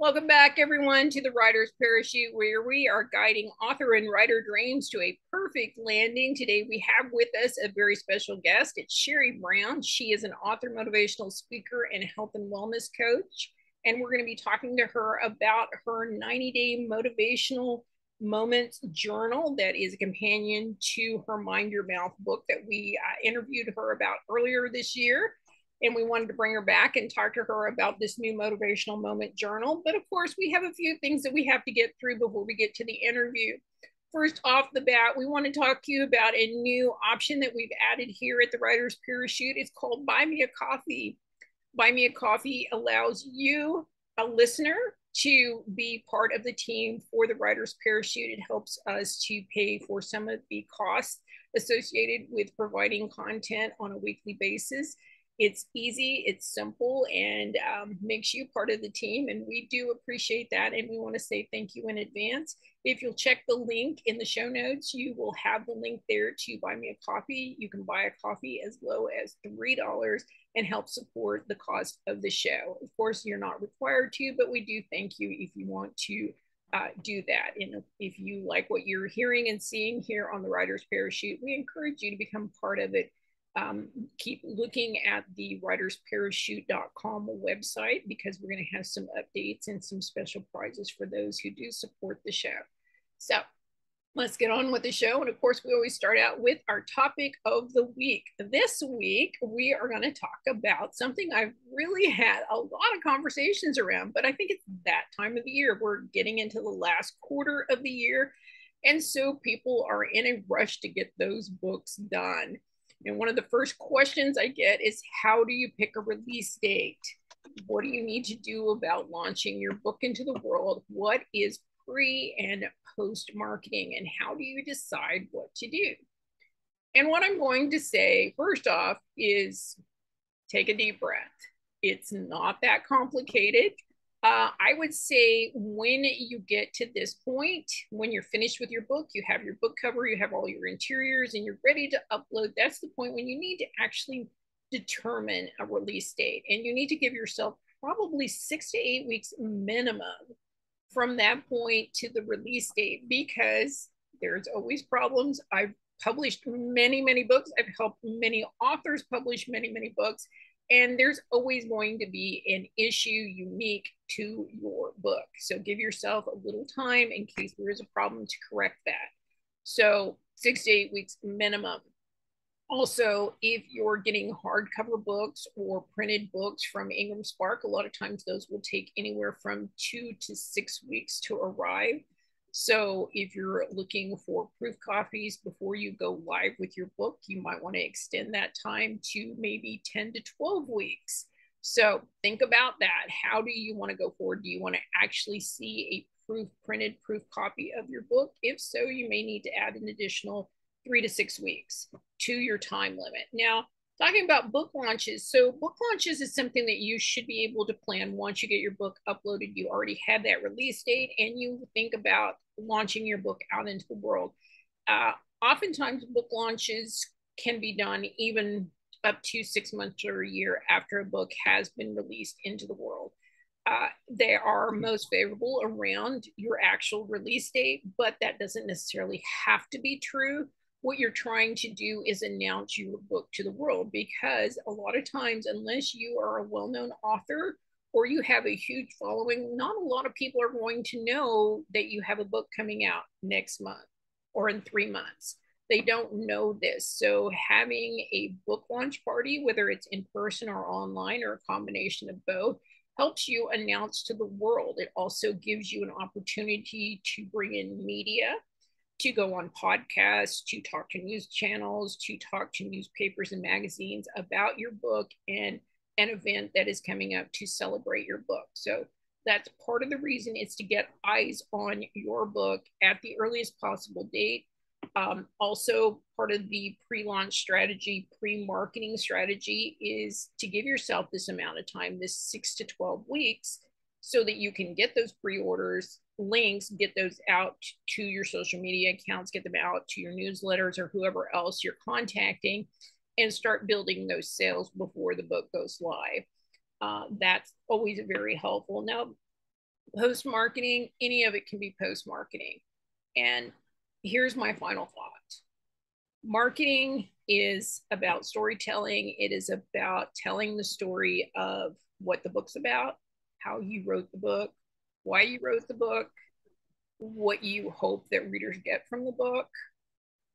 Welcome back, everyone, to the Writer's Parachute, where we are guiding author and writer dreams to a perfect landing. Today, we have with us a very special guest. It's Sherry Brown. She is an author, motivational speaker, and health and wellness coach. And we're going to be talking to her about her 90-day motivational moments journal that is a companion to her Mind Your Mouth book that we interviewed her about earlier this year. And we wanted to bring her back and talk to her about this new motivational moment journal. But of course, we have a few things that we have to get through before we get to the interview. First off the bat, we want to talk to you about a new option that we've added here at the Writer's Parachute. It's called Buy Me a Coffee. Buy Me a Coffee allows you, a listener, to be part of the team for the Writer's Parachute. It helps us to pay for some of the costs associated with providing content on a weekly basis. It's easy, it's simple, and makes you part of the team. And we do appreciate that. And we want to say thank you in advance. If you'll check the link in the show notes, you will have the link there to buy me a coffee. You can buy a coffee as low as $3 and help support the cost of the show. Of course, you're not required to, but we do thank you if you want to do that. And if you like what you're hearing and seeing here on the Writer's Parachute, we encourage you to become part of it. Keep looking at the writersparachute.com website because we're going to have some updates and some special prizes for those who do support the show. So let's get on with the show. And of course, we always start out with our topic of the week. This week, we are going to talk about something I've really had a lot of conversations around, but I think it's that time of the year. We're getting into the last quarter of the year. And so people are in a rush to get those books done. And one of the first questions I get is, how do you pick a release date? What do you need to do about launching your book into the world? What is pre and post marketing? And how do you decide what to do? And what I'm going to say, first off, is take a deep breath. It's not that complicated. I would say when you get to this point, when you're finished with your book, you have your book cover, you have all your interiors, and you're ready to upload. That's the point when you need to actually determine a release date. And you need to give yourself probably 6 to 8 weeks minimum from that point to the release date, because there's always problems. I've published many, many books. I've helped many authors publish many, many books. And there's always going to be an issue unique to your book. So give yourself a little time in case there is a problem to correct that. So 6 to 8 weeks minimum. Also, if you're getting hardcover books or printed books from Ingram Spark, a lot of times those will take anywhere from 2 to 6 weeks to arrive. So if you're looking for proof copies before you go live with your book, you might want to extend that time to maybe 10 to 12 weeks. So think about that. How do you want to go forward? Do you want to actually see a printed proof copy of your book? If so, you may need to add an additional 3 to 6 weeks to your time limit. Now, talking about book launches. So book launches is something that you should be able to plan once you get your book uploaded. You already have that release date and you think about launching your book out into the world. Oftentimes book launches can be done even up to 6 months or a year after a book has been released into the world. They are most favorable around your actual release date, but that doesn't necessarily have to be true. What you're trying to do is announce your book to the world, because a lot of times, unless you are a well-known author or you have a huge following, not a lot of people are going to know that you have a book coming out next month or in 3 months. They don't know this. So having a book launch party, whether it's in person or online or a combination of both, helps you announce to the world. It also gives you an opportunity to bring in media, to go on podcasts, to talk to news channels, to talk to newspapers and magazines about your book and an event that is coming up to celebrate your book. So that's part of the reason, is to get eyes on your book at the earliest possible date. Also, part of the pre-launch strategy, pre-marketing strategy, is to give yourself this amount of time, this 6 to 12 weeks, so that you can get those pre-orders, links, get those out to your social media accounts, get them out to your newsletters or whoever else you're contacting, and start building those sales before the book goes live. That's always very helpful. Now, Post marketing, any of it can be post marketing. And here's my final thought: marketing is about storytelling. It is about telling the story of what the book's about, how you wrote the book, why you wrote the book, what you hope that readers get from the book,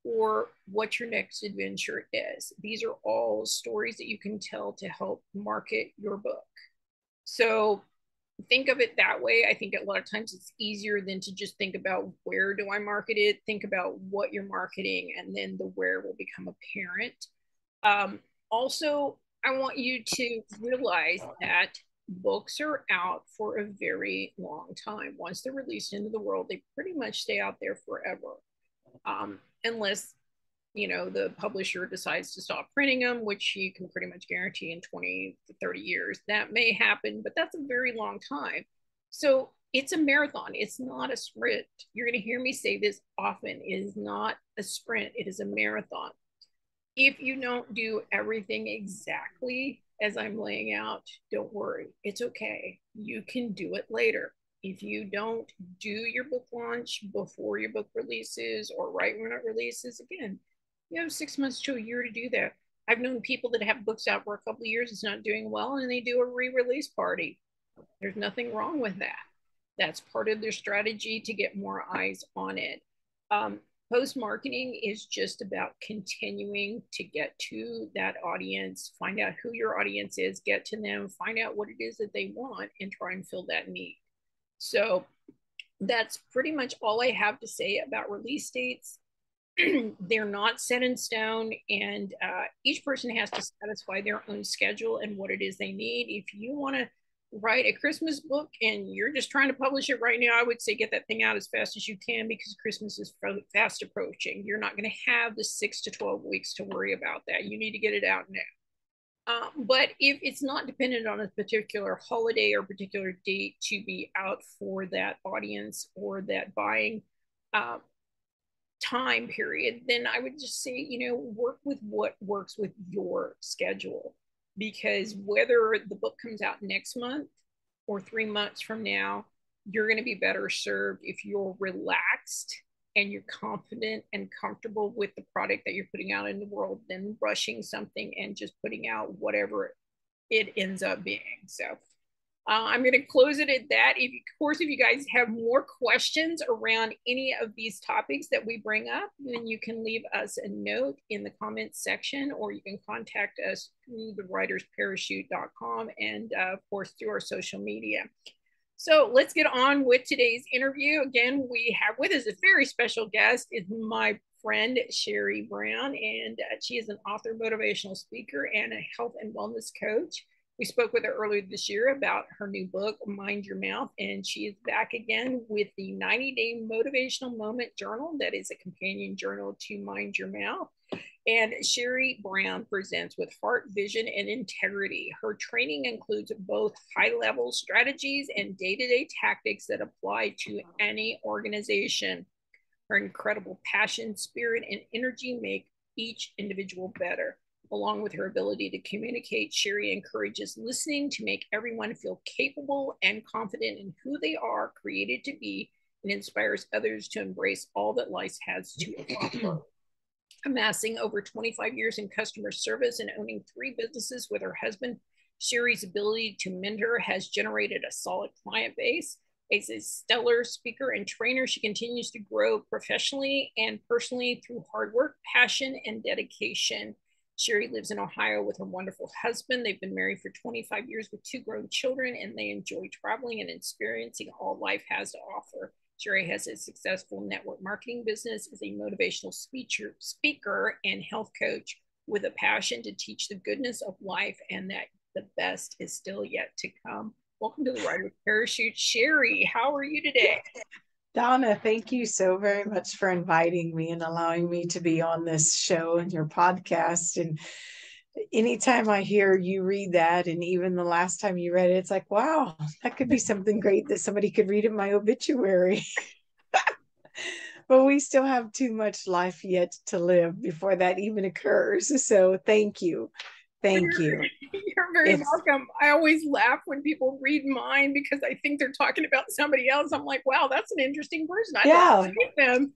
or what your next adventure is. These are all stories that you can tell to help market your book. So think of it that way. I think a lot of times it's easier than to just think about where do I market it. Think about what you're marketing, and then the where will become apparent. Also, I want you to realize that books are out for a very long time. Once they're released into the world, they pretty much stay out there forever, unless the publisher decides to stop printing them, which you can pretty much guarantee in 20 to 30 years that may happen, but that's a very long time. So it's a marathon, it's not a sprint. You're going to hear me say this often: it is not a sprint, it is a marathon. If you don't do everything exactly as I'm laying out, don't worry, it's okay, you can do it later. If you don't do your book launch before your book releases, or right when it releases, again, you have 6 months to a year to do that. I've known people that have books out for a couple of years, it's not doing well, and they do a re-release party. There's nothing wrong with that. That's part of their strategy to get more eyes on it. Post marketing is just about continuing to get to that audience, find out who your audience is, get to them, find out what it is that they want, and try and fill that need. So that's pretty much all I have to say about release dates. They're not set in stone, and each person has to satisfy their own schedule and what it is they need. If you want to write a Christmas book and you're just trying to publish it right now, I would say get that thing out as fast as you can, because Christmas is fast approaching. You're not going to have the 6 to 12 weeks to worry about that. You need to get it out now. But if it's not dependent on a particular holiday or particular date to be out for that audience or that buying uh, time period, then I would just say, work with what works with your schedule. Because whether the book comes out next month or 3 months from now, you're going to be better served if you're relaxed and you're confident and comfortable with the product that you're putting out in the world than rushing something and just putting out whatever it ends up being. So I'm going to close it at that. Of course, if you guys have more questions around any of these topics that we bring up, then you can leave us a note in the comments section, or you can contact us through thewritersparachute.com and, of course, through our social media. So let's get on with today's interview. Again, we have with us a very special guest. Is my friend Sherry Brown, and she is an author, motivational speaker, and a health and wellness coach. We spoke with her earlier this year about her new book, Mind Your Mouth, and she is back again with the 90-day motivational moment journal that is a companion journal to Mind Your Mouth. And Sherry Brown presents with heart, vision, and integrity. Her training includes both high-level strategies and day-to-day tactics that apply to any organization. Her incredible passion, spirit, and energy make each individual better. Along with her ability to communicate, Sherry encourages listening to make everyone feel capable and confident in who they are created to be, and inspires others to embrace all that life has to offer. Amassing over 25 years in customer service and owning 3 businesses with her husband, Sherry's ability to mentor has generated a solid client base. As a stellar speaker and trainer, she continues to grow professionally and personally through hard work, passion, and dedication. Sherry lives in Ohio with her wonderful husband. They've been married for 25 years with 2 grown children, and they enjoy traveling and experiencing all life has to offer. Sherry has a successful network marketing business, is a motivational speaker and health coach with a passion to teach the goodness of life and that the best is still yet to come. Welcome to the Writer's Parachute. Sherry, how are you today? Donna, thank you so very much for inviting me and allowing me to be on this show and your podcast. And anytime I hear you read that, and even the last time you read it, it's like, wow, that could be something great that somebody could read in my obituary. But we still have too much life yet to live before that even occurs. So thank you. Thank you. You're very It's, welcome. I always laugh when people read mine because I think they're talking about somebody else. I'm like, wow, that's an interesting person. I'd like yeah, to meet them.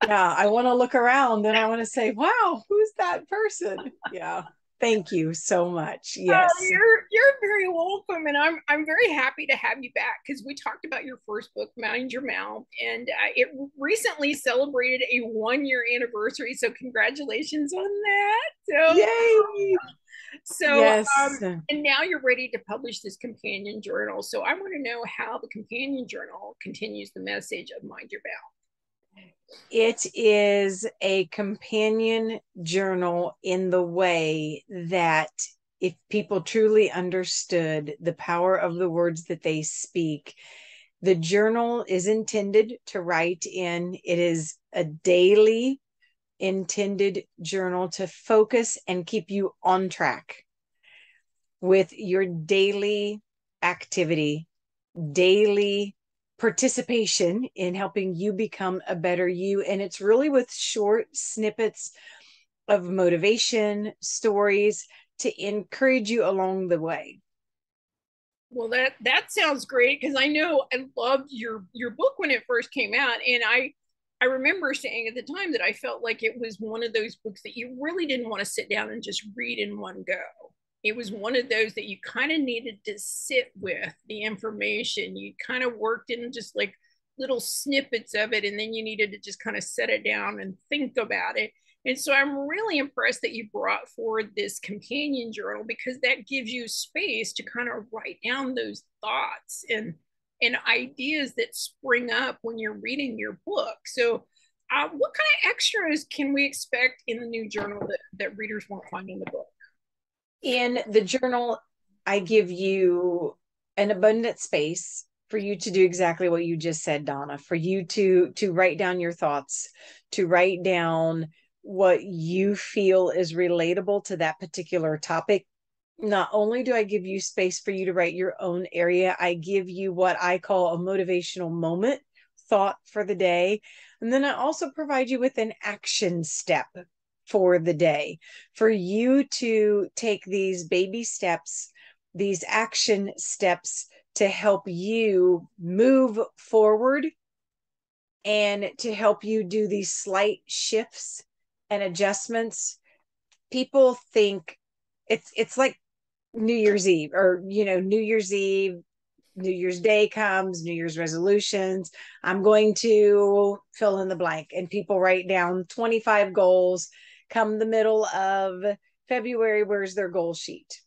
yeah. I want to look around and I want to say, wow, who's that person? Yeah. Thank you so much. Oh, Yes. you're very welcome, and I'm very happy to have you back because we talked about your first book, Mind Your Mouth, and it recently celebrated a 1 year anniversary. So congratulations on that. Yay. So Yes. and now you're ready to publish this companion journal. So I want to know how the companion journal continues the message of Mind Your Mouth. It is a companion journal in the way that if people truly understood the power of the words that they speak, the journal is intended to write in. It is a daily intended journal to focus and keep you on track with your daily activity, daily participation in helping you become a better you. And it's really with short snippets of motivation, stories to encourage you along the way. Well, that sounds great because I know I loved your book when it first came out, and I remember saying at the time that I felt like it was one of those books that you really didn't want to sit down and just read in one go. It was one of those that you kind of needed to sit with the information. You kind of worked in just like little snippets of it, and then you needed to just kind of set it down and think about it. And so I'm really impressed that you brought forward this companion journal because that gives you space to kind of write down those thoughts and ideas that spring up when you're reading your book. So, what kind of extras can we expect in the new journal that readers won't find in the book? In the journal, I give you an abundant space for you to do exactly what you just said, Donna, for you to write down your thoughts, to write down what you feel is relatable to that particular topic. Not only do I give you space for you to write your own area, I give you what I call a motivational moment thought for the day. And then I also provide you with an action step for the day for you to take these baby steps, these action steps to help you move forward and to help you do these slight shifts and adjustments. People think it's like New Year's Eve or New Year's Eve, New Year's Day comes, New Year's resolutions. I'm going to fill in the blank. And people write down 25 goals. Come the middle of February, where's their goal sheet?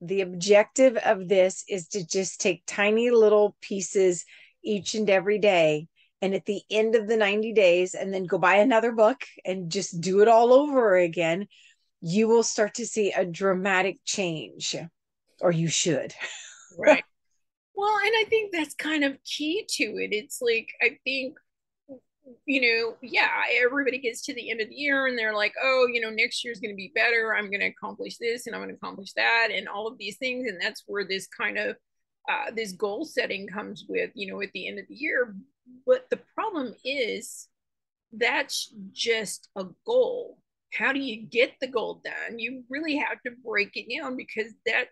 The objective of this is to just take tiny little pieces each and every day. And at the end of the 90 days, and then go buy another book and just do it all over again, you will start to see a dramatic change, or you should. Right. Well, and I think that's kind of key to it. It's like, I think, yeah, everybody gets to the end of the year and they're like, oh, next year's going to be better. I'm going to accomplish this and I'm going to accomplish that and all of these things. And that's where this kind of, this goal setting comes with, at the end of the year. But the problem is that's just a goal. How do you get the goal done? You really have to break it down because that,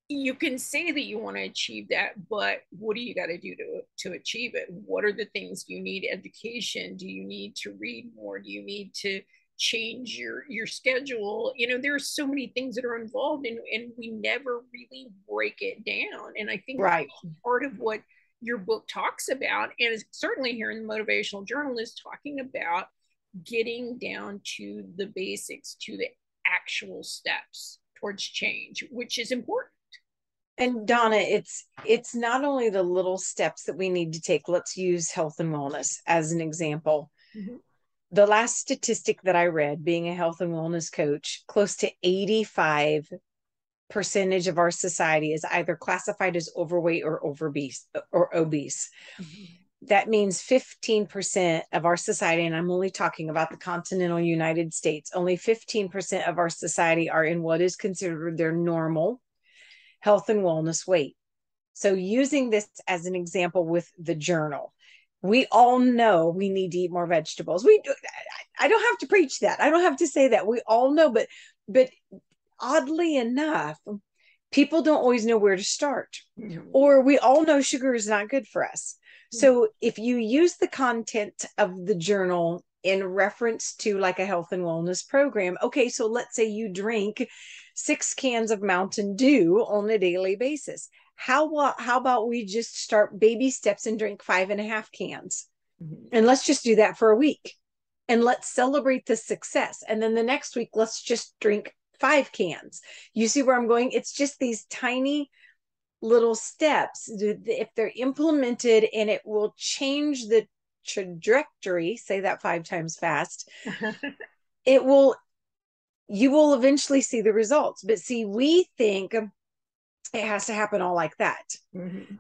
you can say that you want to achieve that, but what do you got to do to achieve it? What are the things? Do you need education? Do you need to read more? Do you need to change your schedule? There are so many things that are involved and we never really break it down. And I think Right. part of what your book talks about, and is certainly here in the motivational journal, is talking about getting down to the basics, to the actual steps towards change, which is important. And Donna, it's not only the little steps that we need to take. Let's use health and wellness as an example. Mm-hmm. The last statistic that I read, being a health and wellness coach, close to 85% of our society is either classified as overweight or obese. Mm-hmm. That means 15% of our society, and I'm only talking about the continental United States, only 15% of our society are in what is considered their normal health and wellness weight. So using this as an example with the journal, we all know we need to eat more vegetables. I don't have to preach that. I don't have to say that. We all know, but oddly enough, people don't always know where to start. Mm-hmm. Or we all know sugar is not good for us. So if you use the content of the journal in reference to like a health and wellness program, okay, so let's say you drink 6 cans of Mountain Dew on a daily basis. How about we just start baby steps and drink 5.5 cans? Mm-hmm. And let's just do that for a week. And let's celebrate the success. And then the next week, let's just drink 5 cans. You see where I'm going? It's just these tiny little steps. If they're implemented, and it will change the trajectory, say that 5 times fast, it will, you will eventually see the results. But see, we think it has to happen all like that. Mm-hmm.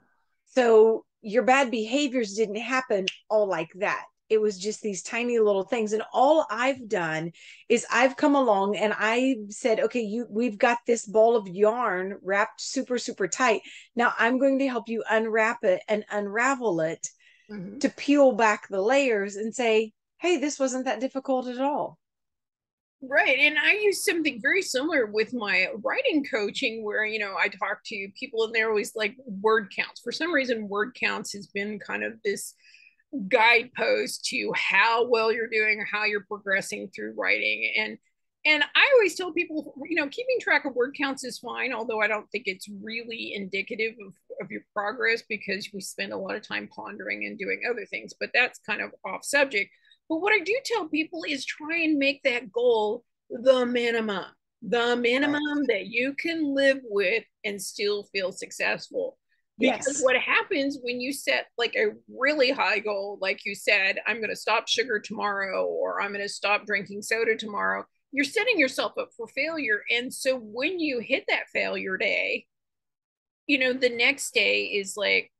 So your bad behaviors didn't happen all like that. It was just these tiny little things. And all I've done is I've come along and I said, okay, we've got this ball of yarn wrapped super, super tight. Now I'm going to help you unwrap it and unravel it Mm-hmm. to peel back the layers and say, hey, this wasn't that difficult at all. Right. And I use something very similar with my writing coaching where, I talk to people and they're always like word counts. For some reason, word counts has been kind of this guidepost to how well you're doing or how you're progressing through writing. And I always tell people, keeping track of word counts is fine, although I don't think it's really indicative of your progress because we spend a lot of time pondering and doing other things, but that's kind of off subject. But what I do tell people is try and make that goal the minimum Right. that you can live with and still feel successful. Because Yes. what happens when you set like a really high goal, like you said, I'm going to stop sugar tomorrow, or I'm going to stop drinking soda tomorrow, you're setting yourself up for failure. And so when you hit that failure day, the next day is like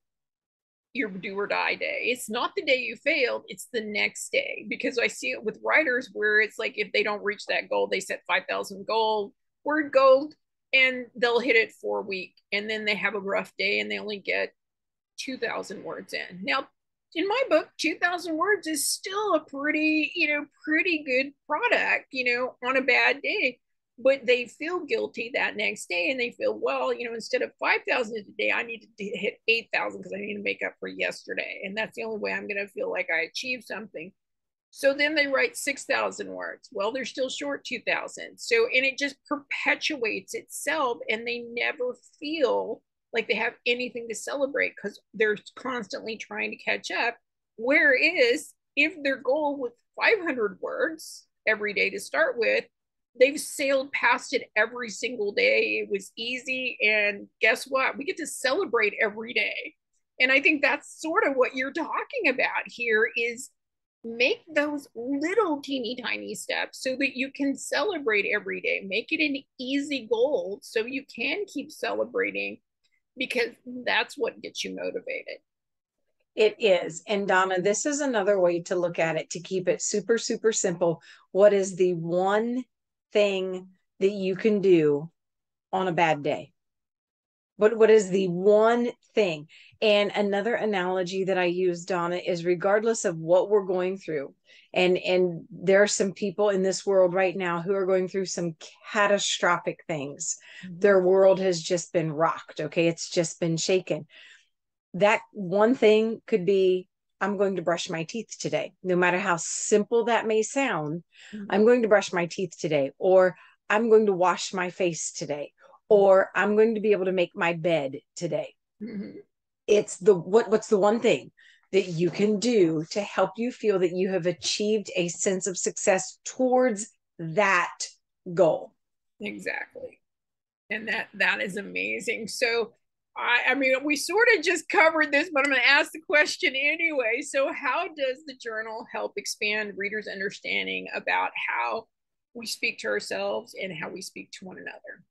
your do or die day. It's not the day you failed, it's the next day. Because I see it with writers where it's like if they don't reach that goal, they set 5,000 word goal, and they'll hit it for a week. And then they have a rough day and they only get 2,000 words in. Now, in my book, 2,000 words is still a pretty good product, on a bad day. But they feel guilty that next day and they feel, well, instead of 5,000 a day, I need to hit 8,000 because I need to make up for yesterday. And that's the only way I'm going to feel like I achieved something. So then they write 6,000 words. Well, they're still short 2,000. So, and it just perpetuates itself and they never feel like they have anything to celebrate because they're constantly trying to catch up. Whereas if their goal was 500 words every day to start with, they've sailed past it every single day. It was easy. And guess what? We get to celebrate every day. And I think that's sort of what you're talking about here is make those little teeny tiny steps so that you can celebrate every day. Make it an easy goal so you can keep celebrating because that's what gets you motivated. It is. And Donna, this is another way to look at it to keep it super, super simple. What is the one thing that you can do on a bad day? What is the one thing? And another analogy that I use, Donna, is regardless of what we're going through, and there are some people in this world right now who are going through some catastrophic things. Mm-hmm. Their world has just been rocked. Okay. It's just been shaken. That one thing could be, I'm going to brush my teeth today. No matter how simple that may sound, Mm-hmm. I'm going to brush my teeth today, or I'm going to wash my face today, or I'm going to be able to make my bed today. Mm-hmm. It's what's the one thing that you can do to help you feel that you have achieved a sense of success towards that goal. Exactly. And that is amazing. So I mean, we sort of just covered this, but I'm going to ask the question anyway. So, how does the journal help expand readers' understanding about how we speak to ourselves and how we speak to one another?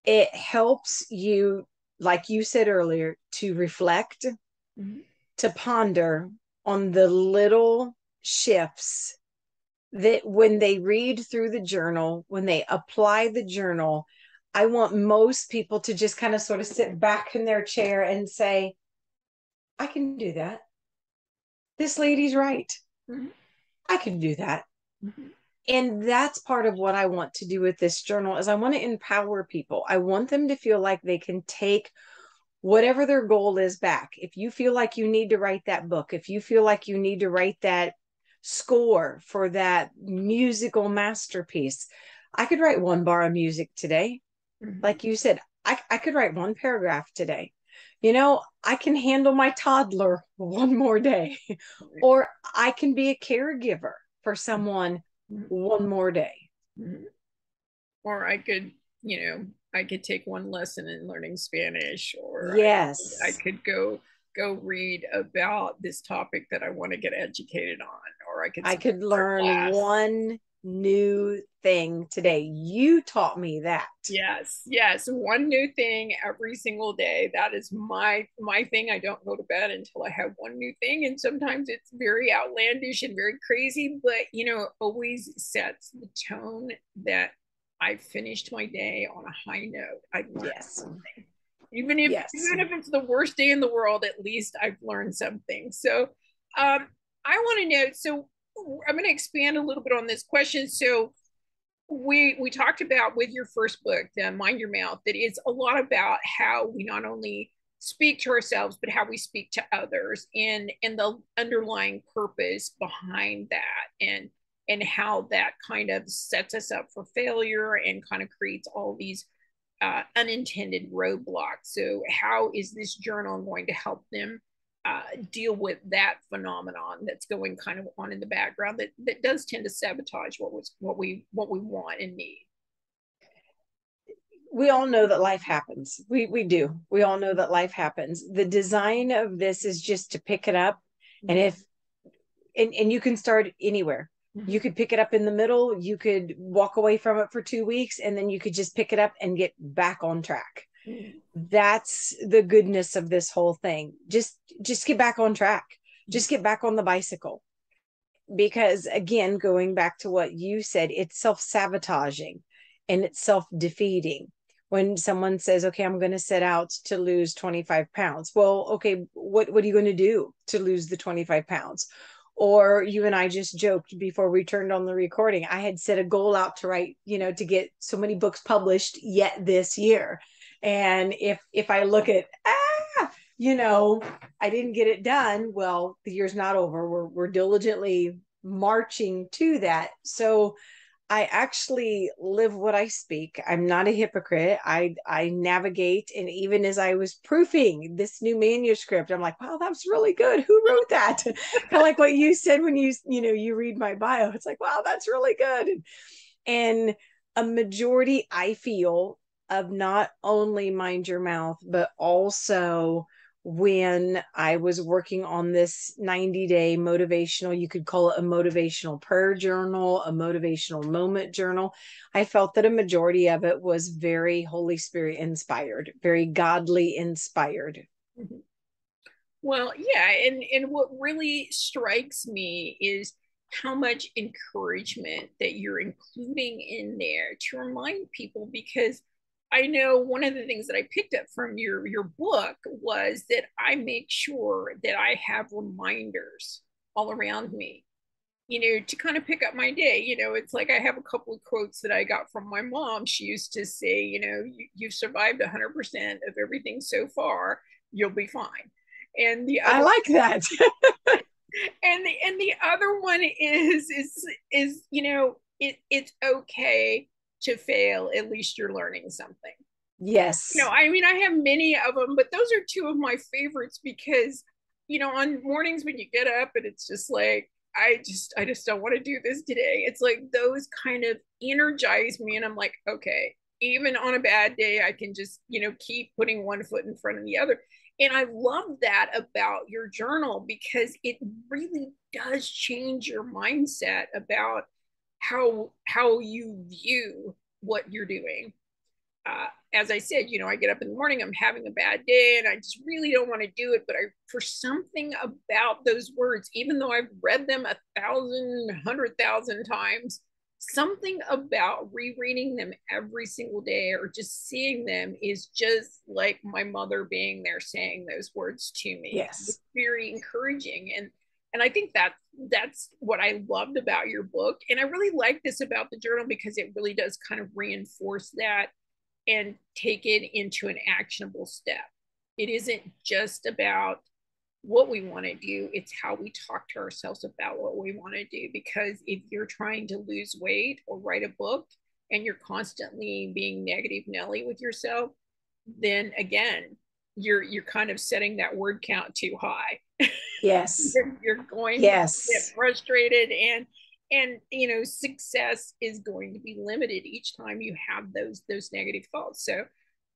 It helps you, like you said earlier, to reflect, Mm-hmm. to ponder on the little shifts that when they read through the journal, when they apply the journal, I want most people to just kind of sort of sit back in their chair and say, I can do that. This lady's right. Mm-hmm. I can do that. Mm-hmm. And that's part of what I want to do with this journal is I want to empower people. I want them to feel like they can take whatever their goal is back. If you feel like you need to write that book, if you feel like you need to write that score for that musical masterpiece, I could write one bar of music today. Mm-hmm. Like you said, I could write one paragraph today. I can handle my toddler one more day, or I can be a caregiver for someone one more day. Mm-hmm. Or I could take one lesson in learning Spanish, or I Yes. could go read about this topic that I want to get educated on, or I could I sign up could for a learn class. one new thing today. You taught me that. Yes, yes, one new thing every single day. That is my thing. I don't go to bed until I have one new thing, and sometimes it's very outlandish and very crazy, but it always sets the tone that I finished my day on a high note. I learned Yes. something. Even if it's the worst day in the world, at least I've learned something. So I want to know, so I'm going to expand a little bit on this question. So we talked about with your first book, the Mind Your Mouth, that it's a lot about how we not only speak to ourselves but how we speak to others, and the underlying purpose behind that, and how that kind of sets us up for failure and kind of creates all these unintended roadblocks. So how is this journal going to help them deal with that phenomenon that's going kind of on in the background that does tend to sabotage what we want and need? We all know that life happens. We do. We all know that life happens. The design of this is just to pick it up, and if and you can start anywhere. You could pick it up in the middle, you could walk away from it for 2 weeks, and then you could just pick it up and get back on track. That's the goodness of this whole thing. Just get back on track. Just get back on the bicycle. Because again, going back to what you said, it's self-sabotaging and it's self-defeating. When someone says, okay, I'm going to set out to lose 25 pounds. Well, okay, what are you going to do to lose the 25 pounds? Or you and I just joked before we turned on the recording. I had set a goal out to write, to get so many books published yet this year. And if I look at I didn't get it done. Well, the year's not over. We're diligently marching to that. So I actually live what I speak. I'm not a hypocrite. I navigate, and even as I was proofing this new manuscript, I'm like, wow, that's really good. Who wrote that? Kind of like what you said when you read my bio. It's like, wow, that's really good. And a majority, I feel, of not only Mind Your Mouth, but also when I was working on this 90-day motivational, you could call it a motivational prayer journal, a motivational moment journal. I felt that a majority of it was very Holy Spirit inspired, very godly inspired. Well, yeah, and what really strikes me is how much encouragement that you're including in there to remind people, because I know one of the things that I picked up from your book was that I make sure that I have reminders all around me, to kind of pick up my day. It's like I have a couple of quotes that I got from my mom. She used to say, you've survived 100% of everything so far, you'll be fine. And the I other like that. and the other one is it's okay to fail, at least you're learning something. Yes. I mean, I have many of them, but those are two of my favorites because, on mornings when you get up and it's just like, I just don't want to do this today. It's like those kind of energize me, and I'm like, okay, even on a bad day, I can just, keep putting one foot in front of the other. And I love that about your journal because it really does change your mindset about how you view what you're doing. As I said, I get up in the morning, I'm having a bad day, and I just really don't want to do it. But for something about those words, even though I've read them 1,000, 100,000 times, something about rereading them every single day or just seeing them is just like my mother being there saying those words to me. Yes. It's very encouraging. And I think that's what I loved about your book. And I really like this about the journal because it really does kind of reinforce that and take it into an actionable step. It isn't just about what we want to do, it's how we talk to ourselves about what we want to do. Because if you're trying to lose weight or write a book and you're constantly being negative Nelly with yourself, then again, you're kind of setting that word count too high. Yes. You're going to get Yes. frustrated, and success is going to be limited each time you have those negative thoughts. So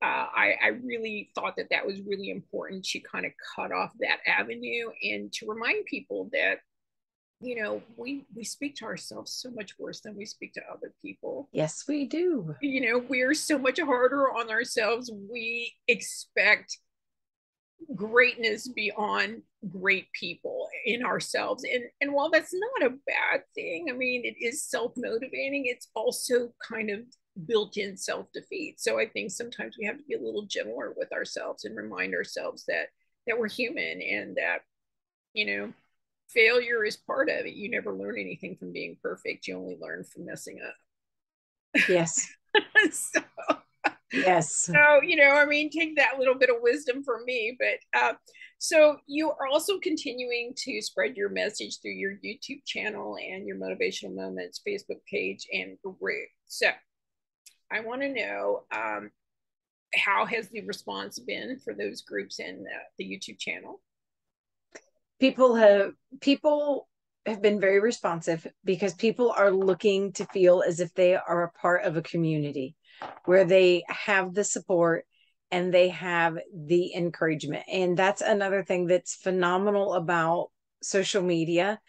I really thought that was really important to kind of cut off that avenue and to remind people that we speak to ourselves so much worse than we speak to other people. Yes, we do. We're so much harder on ourselves. We expect greatness beyond great people in ourselves, and while that's not a bad thing, I mean, it is self-motivating, it's also kind of built-in self-defeat. So I think sometimes we have to be a little gentler with ourselves and remind ourselves that we're human, and that you know failure is part of it. You never learn anything from being perfect, you only learn from messing up. Yes. So Yes. I mean, take that little bit of wisdom from me. But so you are also continuing to spread your message through your YouTube channel and your Motivational Moments Facebook page and group. So I want to know, how has the response been for those groups and the YouTube channel? People have been very responsive because people are looking to feel as if they are a part of a community where they have the support and they have the encouragement. And that's another thing that's phenomenal about social media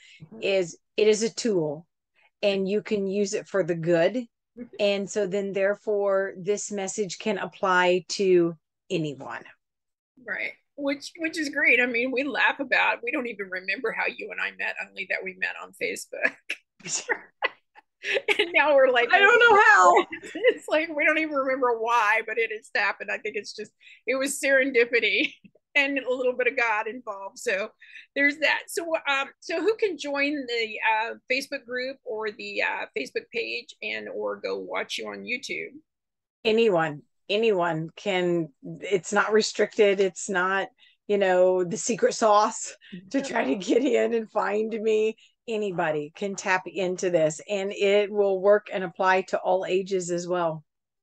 is it is a tool and you can use it for the good. And so then therefore this message can apply to anyone. Right. Which is great. I mean, we laugh about, we don't even remember how you and I met, only that we met on Facebook. And now we're like, I don't know how. it's like we don't even remember why, but it has happened. I think it's just, it was serendipity and a little bit of God involved. So there's that. So who can join the Facebook group or the Facebook page and or go watch you on YouTube? Anyone can. It's not restricted. It's not the secret sauce to try to get in and find me. Anybody can tap into this and it will work and apply to all ages as well.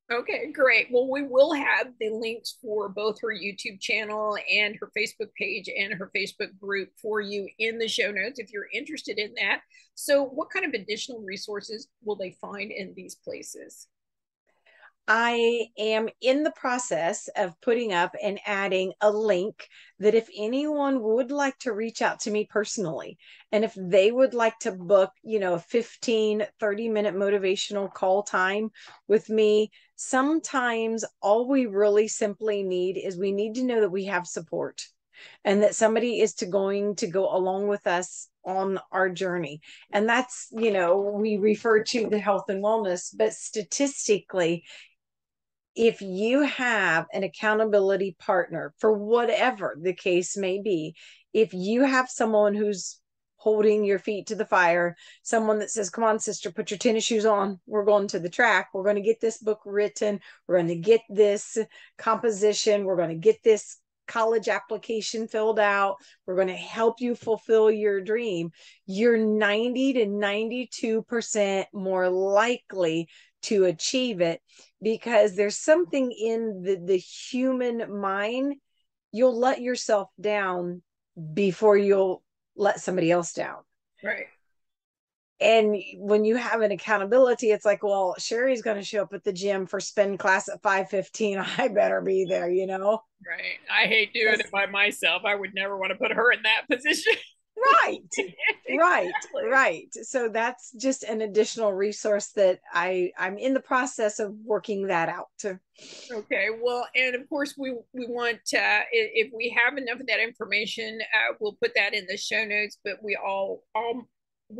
Okay, great. Well, we will have the links for both her YouTube channel and her Facebook page and her Facebook group for you in the show notes if you're interested in that. So what kind of additional resources will they find in these places? I am in the process of putting up and adding a link that if anyone would like to reach out to me personally, and if they would like to book, a 15, 30-minute motivational call time with me, sometimes all we really simply need is we need to know that we have support and that somebody is going to go along with us on our journey. And that's, we refer to the health and wellness, but statistically, if you have an accountability partner for whatever the case may be, if you have someone who's holding your feet to the fire, someone that says, come on, sister, put your tennis shoes on. We're going to the track. We're going to get this book written. We're going to get this composition. We're going to get this college application filled out. We're going to help you fulfill your dream. You're 90 to 92% more likely to achieve it because there's something in the human mind. You'll let yourself down before you'll let somebody else down. Right. And when you have an accountability, it's like, well, Sherry's going to show up at the gym for spin class at 5:15. I better be there, Right. I hate doing it by myself. I would never want to put her in that position. Right. Exactly. Right. So that's just an additional resource that I'm in the process of working that out. Okay, well, and of course we want if we have enough of that information, we'll put that in the show notes. But we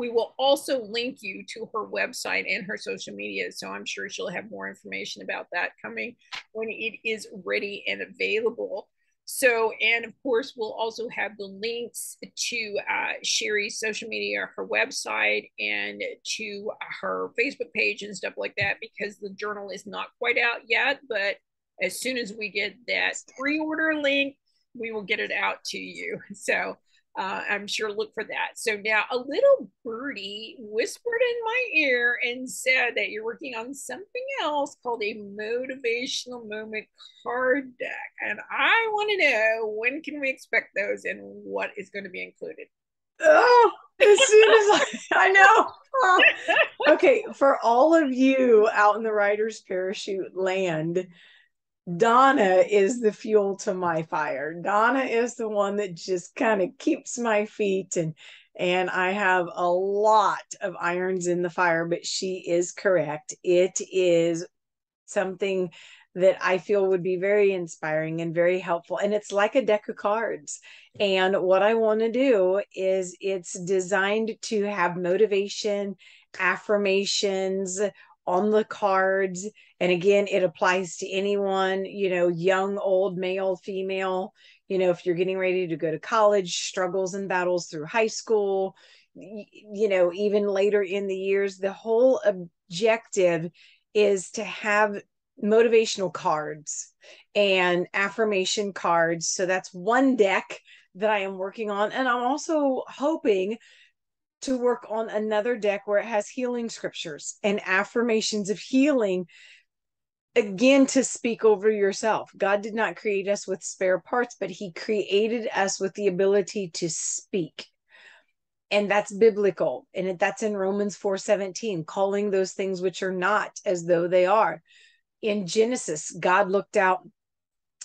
will also link you to her website and her social media. So I'm sure she'll have more information about that coming when it is ready and available. So, and of course, we'll also have the links to Sherry's social media, her website, and to her Facebook page and stuff like that, because the journal is not quite out yet. But as soon as we get that pre-order link, we will get it out to you. So I'm sure look for that. So now a little birdie whispered in my ear and said that you're working on something else called a motivational moment card deck. And I want to know, when can we expect those and what is going to be included? Oh, as soon as I know. Oh. Okay, for all of you out in the writer's parachute land, Donna is the fuel to my fire. Donna is the one that just kind of keeps my feet, and I have a lot of irons in the fire, but she is correct. It is something that I feel would be very inspiring and very helpful. And it's like a deck of cards. And what I want to do is it's designed to have motivation, affirmations on the cards. And again, it applies to anyone, young, old, male, female, if you're getting ready to go to college, struggles and battles through high school, even later in the years. The whole objective is to have motivational cards and affirmation cards. So that's one deck that I am working on. And I'm also hoping to work on another deck where it has healing scriptures and affirmations of healing, again, to speak over yourself. God did not create us with spare parts, but he created us with the ability to speak. And that's biblical. And that's in Romans 4:17, calling those things which are not as though they are. In Genesis, God looked out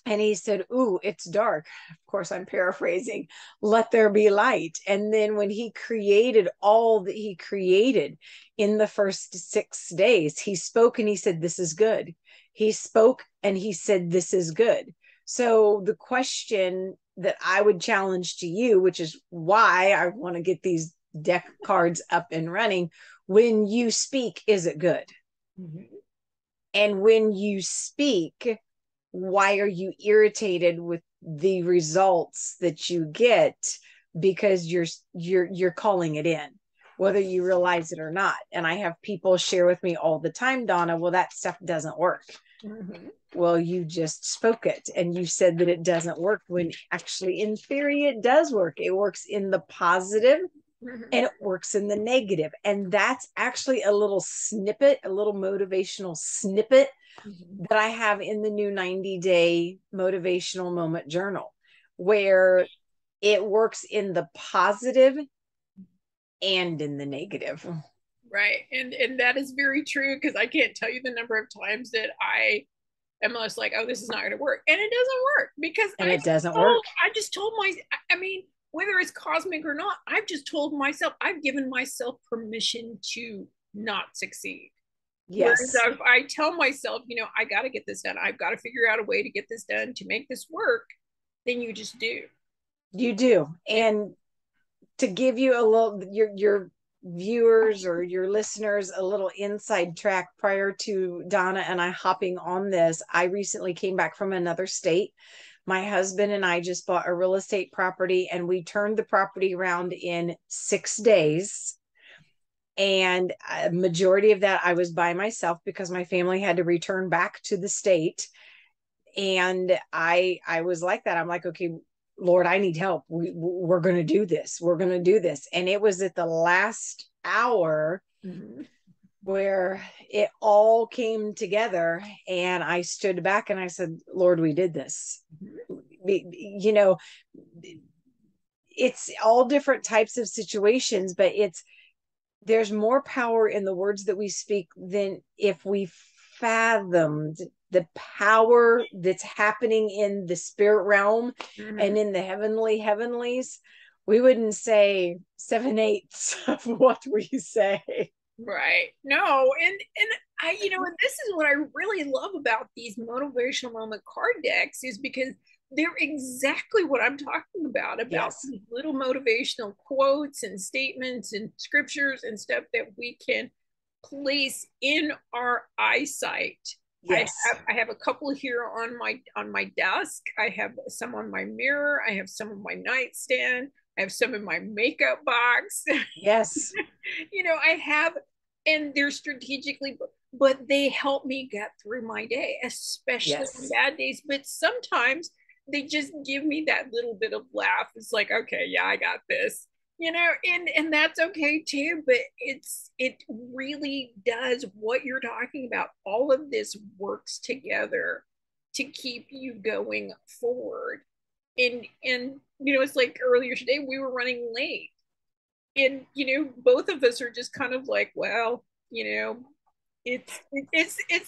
and he said, "Ooh, it's dark." Of course, I'm paraphrasing. "Let there be light." And then when he created all that he created in the first 6 days, he spoke and he said, "This is good." He spoke and he said, "This is good." So the question that I would challenge to you, which is why I want to get these deck cards up and running, when you speak, is it good? Mm-hmm. And when you speak, why are you irritated with the results that you get? Because you're calling it in, whether you realize it or not. And I have people share with me all the time, Donna, well, that stuff doesn't work. Mm-hmm. Well, you just spoke it and you said that it doesn't work, when actually in theory it does work. It works in the positive. Mm-hmm. And it works in the negative. And that's actually a little snippet, a little motivational snippet, mm-hmm. that I have in the new 90-day motivational moment journal, where it works in the positive and in the negative. Right. And that is very true, because I can't tell you the number of times that I am just like, oh, this is not going to work. And it doesn't work, because it doesn't work. I just told I mean, whether it's cosmic or not, I've just told myself, I've given myself permission to not succeed. Yes. Whereas if I tell myself, I got to get this done, I've got to figure out a way to get this done to make this work, then you just do. You do. And to give you a little, your viewers or your listeners a little inside track, prior to Donna and I hopping on this, I recently came back from another state. My husband and I just bought a real estate property, and we turned the property around in 6 days. And a majority of that I was by myself, because my family had to return back to the state. And I was like that. I'm like, okay, Lord, I need help. We're going to do this. We're going to do this. And it was at the last hour, mm-hmm. where it all came together. And I stood back and I said, Lord, we did this. Mm-hmm. It's all different types of situations, but there's more power in the words that we speak than if we fathomed the power that's happening in the spirit realm, mm-hmm. and in the heavenlies. We wouldn't say 7/8 of what we say. Right. No. And I, and this is what I really love about these motivational moment card decks, is because they're exactly what I'm talking about yes. Little motivational quotes and statements and scriptures and stuff that we can place in our eyesight Yes. I have a couple here on my desk. I have some on my mirror. I have some on my nightstand. I have some in my makeup box. Yes. I have, and they're strategically, but they help me get through my day, especially on Yes. bad days. But sometimes they just give me that little bit of laugh. It's like, okay, yeah, I got this, and that's okay too. But it really does what you're talking about. All of this works together to keep you going forward. And it's like earlier today we were running late, and both of us are just kind of like, well, it's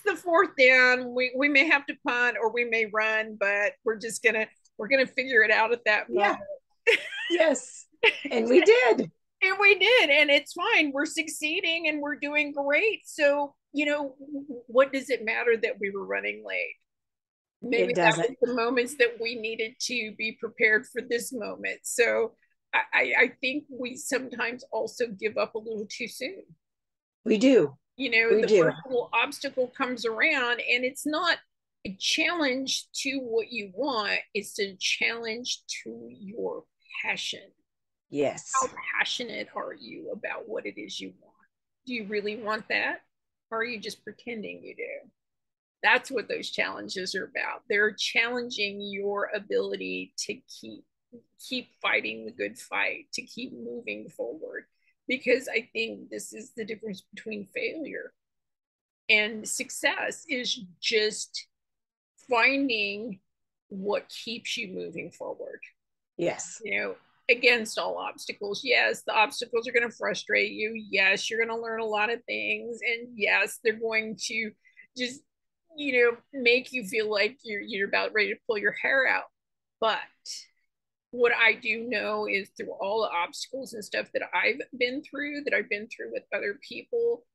the fourth down. We may have to punt or we may run, but we're gonna figure it out at that Yeah. moment. Yes. And we did. And we did, and it's fine. We're succeeding and we're doing great. So what does it matter that we were running late? Maybe It that doesn't. was the moments that we needed to be prepared for this moment. So I think we sometimes also give up a little too soon. We do. We The do. first little obstacle comes around, and it's not a challenge to what you want, it's a challenge to your passion. How Yes. passionate are you about what it is you want? Do you really want that? Or are you just pretending you do? That's what those challenges are about. They're challenging your ability to keep fighting the good fight, to keep moving forward. Because I think this is the difference between failure and success, is just finding what keeps you moving forward. Yes. You know, against all obstacles. Yes, the obstacles are going to frustrate you. Yes, you're going to learn a lot of things, and yes, they're going to just make you feel like you're about ready to pull your hair out. But what I do know is through all the obstacles and stuff that I've been through, that I've been through with other people,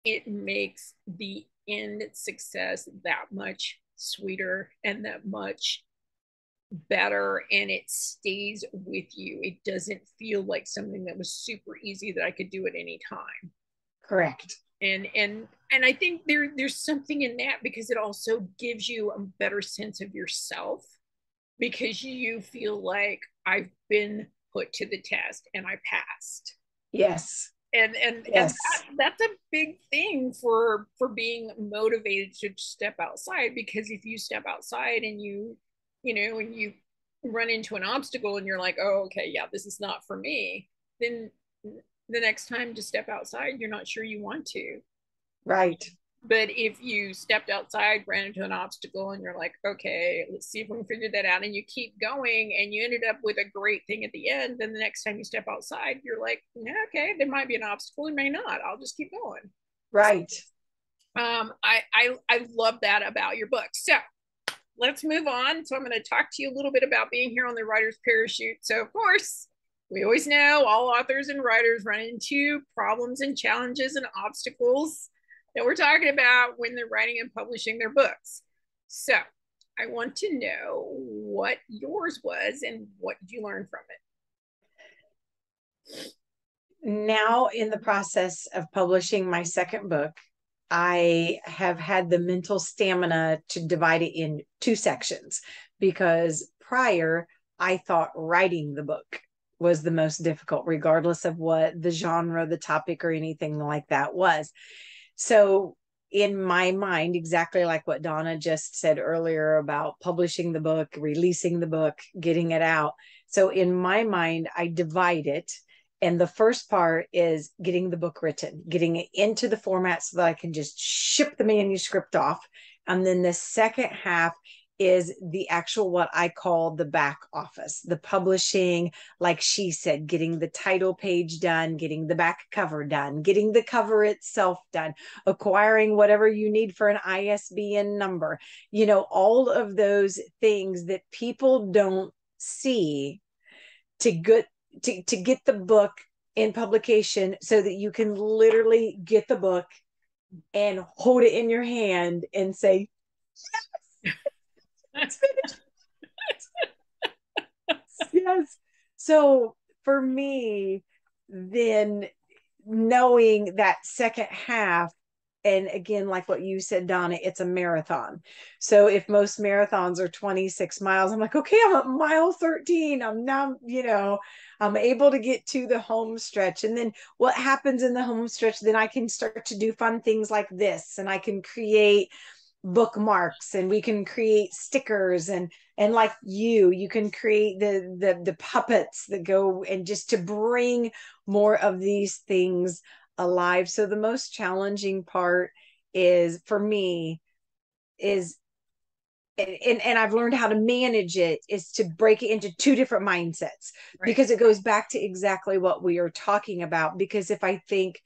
it makes the end success that much sweeter and that much better, and it stays with you. It doesn't feel like something that was super easy that I could do at any time. Correct. And I think there's something in that, because it also gives you a better sense of yourself, because you feel like I've been put to the test and I passed. Yes. And Yes. that's a big thing for being motivated to step outside, because if you step outside and you run into an obstacle and you're like, oh, okay, yeah, this is not for me, then the next time to step outside, you're not sure you want to. Right. But if you stepped outside, ran into an obstacle, and you're like, okay, let's see if we can figure that out, and you keep going, and you ended up with a great thing at the end, then the next time you step outside, you're like, yeah, okay, there might be an obstacle, it may not. I'll just keep going. Right. I love that about your book. So let's move on. So I'm going to talk to you a little bit about being here on the writer's parachute. So of course, we always know all authors and writers run into problems and challenges and obstacles that we're talking about when they're writing and publishing their books. So I want to know what yours was and what did you learn from it? Now, in the process of publishing my second book, I have had the mental stamina to divide it in two sections, because prior I thought writing the book was the most difficult, regardless of what the genre, the topic, or anything like that was. So, in my mind, exactly like what Donna just said earlier about publishing the book, releasing the book, getting it out. So, in my mind, I divide it. And the first part is getting the book written, getting it into the format so that I can just ship the manuscript off. And then the second half is the actual, what I call the back office, the publishing, like she said, getting the title page done, getting the back cover done, getting the cover itself done, acquiring whatever you need for an ISBN number, all of those things that people don't see to get to get the book in publication, so that you can literally get the book and hold it in your hand and say, it's finished. Yes. So for me, then knowing that second half And again, like what you said, Donna, it's a marathon. So if most marathons are 26 miles, I'm like, okay, I'm at mile 13. I'm now, I'm able to get to the home stretch. And then what happens in the home stretch, then I can start to do fun things like this, and I can create bookmarks, and we can create stickers, and like you can create the puppets that go, and just to bring more of these things alive. So the most challenging part is for me is, and I've learned how to manage it, is to break it into two different mindsets, Right. because it goes back to exactly what we are talking about. Because if I think,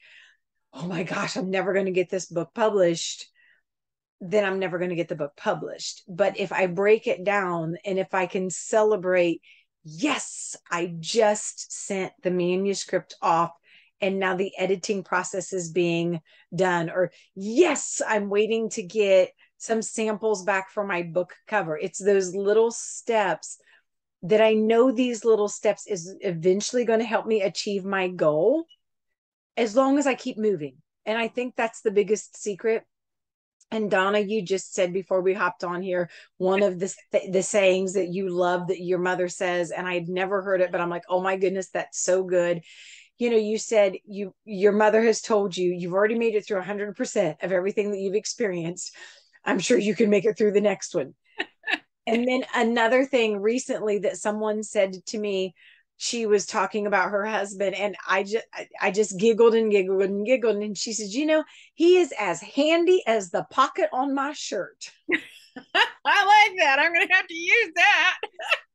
oh my gosh, I'm never going to get this book published, then I'm never going to get the book published. But if I break it down, and if I can celebrate, yes, I just sent the manuscript off and now the editing process is being done, or yes, I'm waiting to get some samples back for my book cover. It's those little steps that I know, these little steps is eventually going to help me achieve my goal, as long as I keep moving. And I think that's the biggest secret. And Donna, you just said before we hopped on here, one of the sayings that you love that your mother says, and I'd never heard it, but I'm like, oh my goodness, that's so good. You said your mother has told you you've already made it through 100% of everything that you've experienced. I'm sure you can make it through the next one. And then another thing recently that someone said to me, she was talking about her husband, and I just giggled and giggled and giggled, and she said, he is as handy as the pocket on my shirt. I like that. I'm going to have to use that.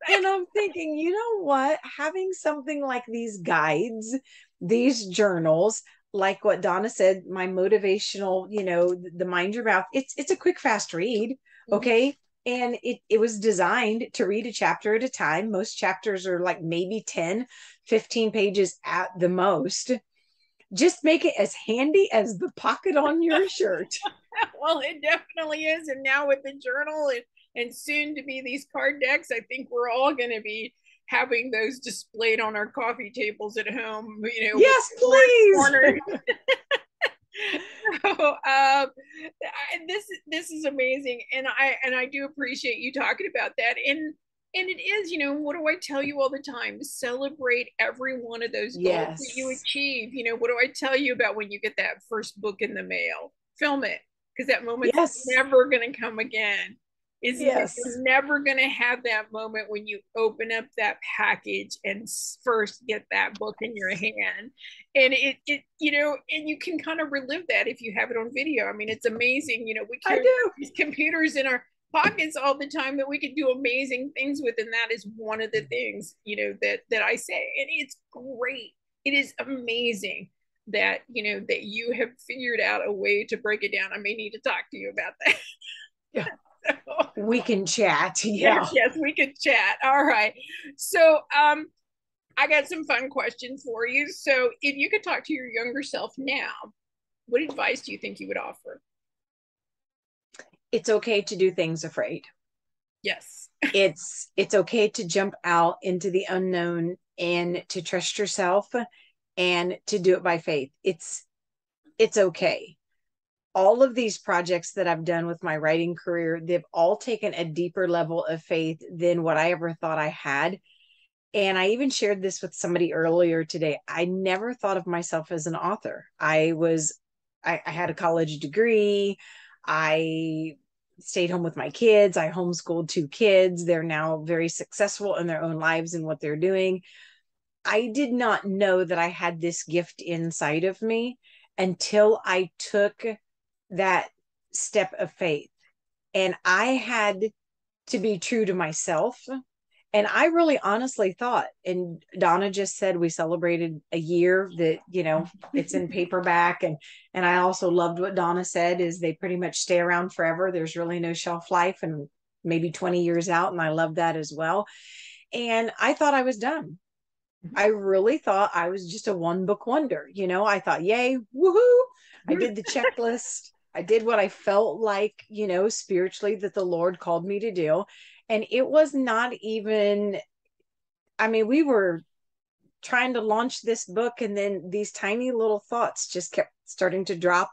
And I'm thinking, you know what? Having something like these guides, these journals, like what Donna said, my motivational, the Mind Your Mouth, it's a quick, fast read. Okay. And it was designed to read a chapter at a time. Most chapters are like maybe 10, 15 pages at the most. Just make it as handy as the pocket on your shirt. Well, it definitely is. And now with the journal and soon to be these card decks, I think we're all going to be having those displayed on our coffee tables at home, Yes, please. So, this is amazing, and I do appreciate you talking about that. And it is, what do I tell you all the time? Celebrate every one of those goals that you Yes. achieve. What do I tell you about when you get that first book in the mail? Film it, because that moment's Yes. never going to come again. You're Yes. never going to have that moment when you open up that package and first get that book in your hand. And and you can kind of relive that if you have it on video. I mean, it's amazing. We I carry do. these computers in our pockets all the time that we can do amazing things with, and that is one of the things that I say. And it's great. It is amazing that that you have figured out a way to break it down. I may need to talk to you about that. Yeah. So, We can chat. yes, Yeah. yes, we could chat. All right. So, I got some fun questions for you. So, if you could talk to your younger self now, what advice do you think you would offer? It's okay to do things afraid. Yes. It's okay to jump out into the unknown and to trust yourself and to do it by faith. It's okay. All of these projects that I've done with my writing career, they've all taken a deeper level of faith than what I ever thought I had. And I even shared this with somebody earlier today. I never thought of myself as an author. I had a college degree. I stayed home with my kids. I homeschooled two kids. They're now very successful in their own lives and what they're doing. I did not know that I had this gift inside of me until I took that step of faith. And I had to be true to myself. And I really honestly thought, and Donna just said we celebrated a year that, it's in paperback. And I also loved what Donna said is they pretty much stay around forever. There's really no shelf life, and maybe 20 years out. And I love that as well. And I thought I was done. I really thought I was just a one book wonder. I thought, yay, woohoo. I did the checklist. I did what I felt like, spiritually that the Lord called me to do. And it was not even, I mean, we were trying to launch this book, and then these tiny little thoughts just kept starting to drop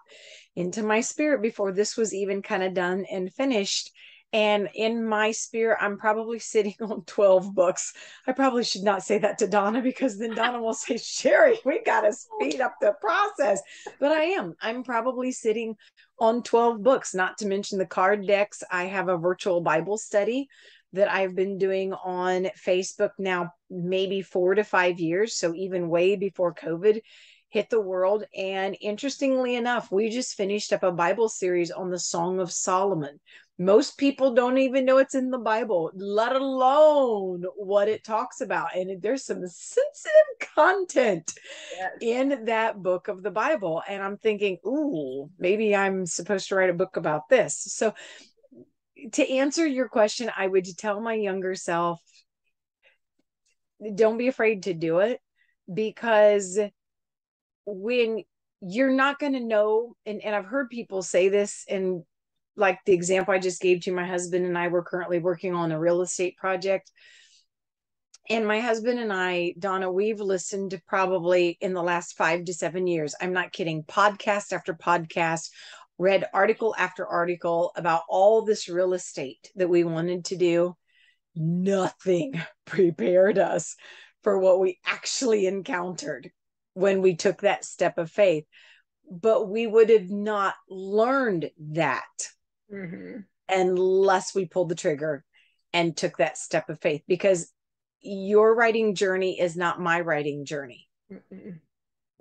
into my spirit before this was even kind of done and finished. And in my spirit, I'm probably sitting on 12 books. I probably should not say that to Donna, because then Donna will say, Sherry, we got to speed up the process. But I'm probably sitting on 12 books, not to mention the card decks. I have a virtual Bible study that I've been doing on Facebook now, maybe 4 to 5 years. So even way before COVID hit the world. And interestingly enough, we just finished up a Bible series on the Song of Solomon. Most people don't even know it's in the Bible, let alone what it talks about. And there's some sensitive content in that book of the Bible. And I'm thinking, ooh, maybe I'm supposed to write a book about this. So to answer your question, I would tell my younger self, don't be afraid to do it, because when you're not going to know, and I've heard people say this, and like the example I just gave to you, my husband and I were currently working on a real estate project. And my husband and I, Donna, we've listened to probably in the last 5 to 7 years, I'm not kidding, podcast after podcast, read article after article about all this real estate that we wanted to do. Nothing prepared us for what we actually encountered when we took that step of faith. But we would have not learned that unless we pulled the trigger and took that step of faith, because your writing journey is not my writing journey.